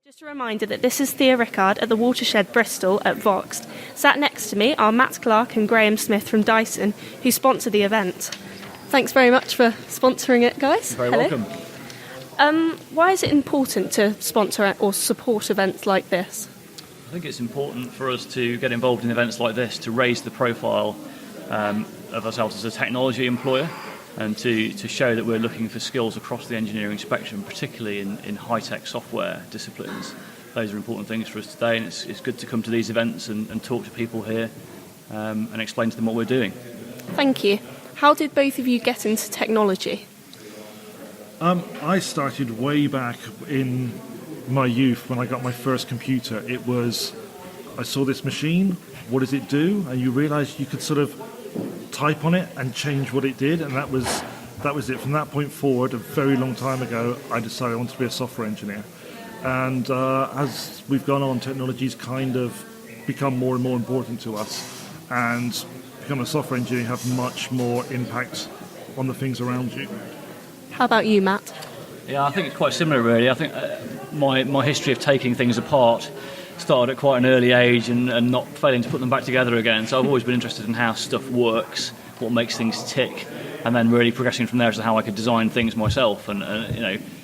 Just a reminder that this is Thea Rickard at the Watershed Bristol at Voxxed. Sat next to me are Matt Clarke and Graham Smith from Dyson, who sponsor the event. Thanks very much for sponsoring it, guys. You're very welcome. Why is it important to sponsor or support events like this? I think it's important for us to get involved in events like this to raise the profile of ourselves as a technology employer and to show that we're looking for skills across the engineering spectrum, particularly in high-tech software disciplines. Those are important things for us today, and it's good to come to these events and talk to people here and explain to them what we're doing. Thank you. How did both of you get into technology? I started way back in my youth when I got my first computer. I saw this machine, what does it do? And you realise you could sort of type on it and change what it did, and that was it. From that point forward, a very long time ago, I decided I wanted to be a software engineer. And as we've gone on, technology's kind of become more and more important to us, and becoming a software engineer, you have much more impact on the things around you. How about you, Matt? Yeah, I think it's quite similar, really. I think my history of taking things apart started at quite an early age and not failing to put them back together again. So I've always been interested in how stuff works, what makes things tick, and then really progressing from there as to how I could design things myself, and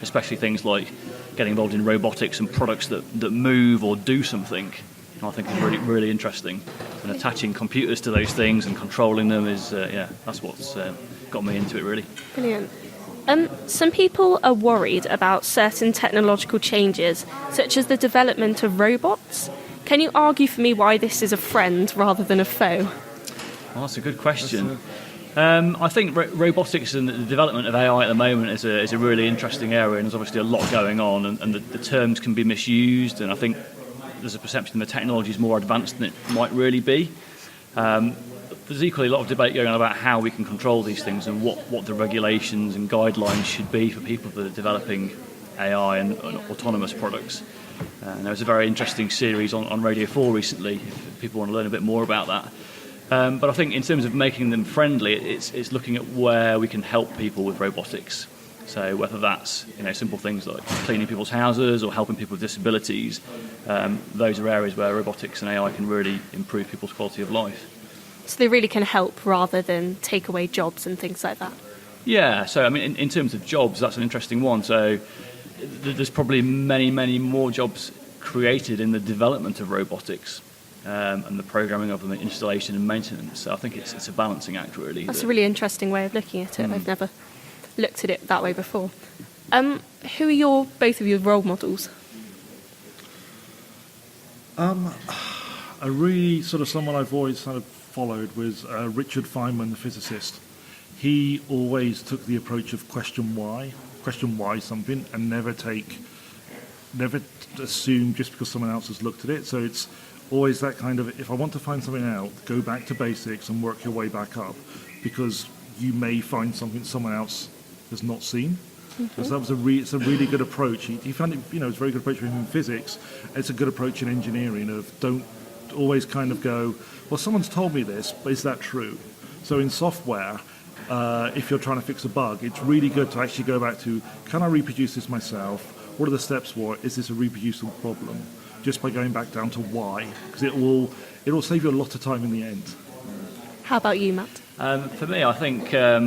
especially things like getting involved in robotics and products that move or do something. I think is really, really interesting. And attaching computers to those things and controlling them is, that's what's got me into it, really. Brilliant. Some people are worried about certain technological changes, such as the development of robots. Can you argue for me why this is a friend rather than a foe? Well, that's a good question. I think robotics and the development of AI at the moment is a really interesting area, and there's obviously a lot going on, and the terms can be misused, and I think there's a perception that the technology is more advanced than it might really be. There's equally a lot of debate going on about how we can control these things and what the regulations and guidelines should be for people that are developing AI and autonomous products. And there was a very interesting series on Radio 4 recently, if people want to learn a bit more about that. But I think in terms of making them friendly, it's looking at where we can help people with robotics. So whether that's simple things like cleaning people's houses or helping people with disabilities, those are areas where robotics and AI can really improve people's quality of life. So they really can help rather than take away jobs and things like that? Yeah, so I mean, in terms of jobs, that's an interesting one. So there's probably many, many more jobs created in the development of robotics and the programming of them, the installation and maintenance. So I think it's a balancing act, really. That's a really interesting way of looking at it. I've never looked at it that way before. Who are both of your role models? A really sort of someone I've always kind of followed was Richard Feynman, the physicist. He always took the approach of question why something, and never assume just because someone else has looked at it. So it's always that kind of, if I want to find something out, go back to basics and work your way back up, because you may find something someone else has not seen. Mm-hmm. So that was it's a really good approach. He found it, it's a very good approach for him in physics. It's a good approach in engineering of don't always kind of go, well, someone's told me this, but is that true? So in software, if you're trying to fix a bug, it's really good to actually go back to, can I reproduce this myself? What are the steps for it? Is this a reproducible problem? Just by going back down to why, because it will save you a lot of time in the end. How about you, Matt? For me, I think a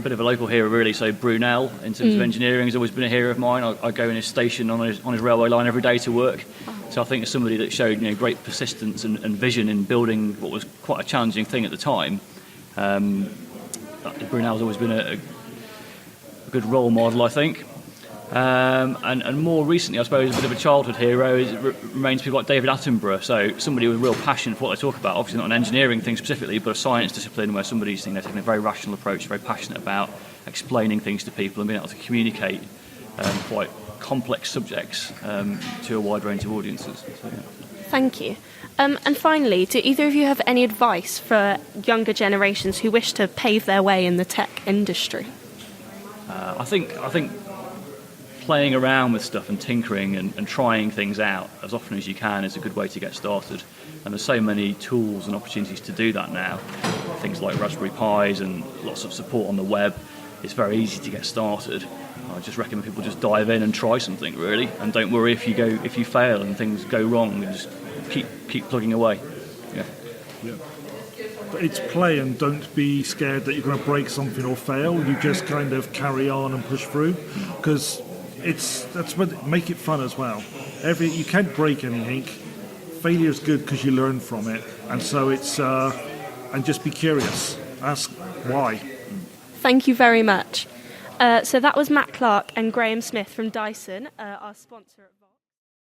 bit of a local hero, really. So Brunel, in terms of engineering, has always been a hero of mine. I go in his station on his railway line every day to work. So I think as somebody that showed great persistence and vision in building what was quite a challenging thing at the time, Brunel's always been a good role model, I think. And more recently, I suppose, a bit of a childhood hero remains people like David Attenborough. So somebody with a real passion for what they talk about. Obviously not an engineering thing specifically, but a science discipline where somebody's taking a very rational approach, very passionate about explaining things to people and being able to communicate quite complex subjects to a wide range of audiences. So, yeah. Thank you. And finally, do either of you have any advice for younger generations who wish to pave their way in the tech industry? I think playing around with stuff and tinkering and trying things out as often as you can is a good way to get started. And there's so many tools and opportunities to do that now. Things like Raspberry Pis and lots of support on the web. It's very easy to get started. I just recommend people just dive in and try something really, and don't worry if you fail and things go wrong. And just keep plugging away. Yeah. Yeah. But it's play, and don't be scared that you're going to break something or fail. You just kind of carry on and push through, because that's what make it fun as well. You can't break anything. Failure is good because you learn from it, and so it's and just be curious. Ask why. Thank you very much. So that was Matt Clarke and Graham Smith from Dyson, our sponsor at Voxxed.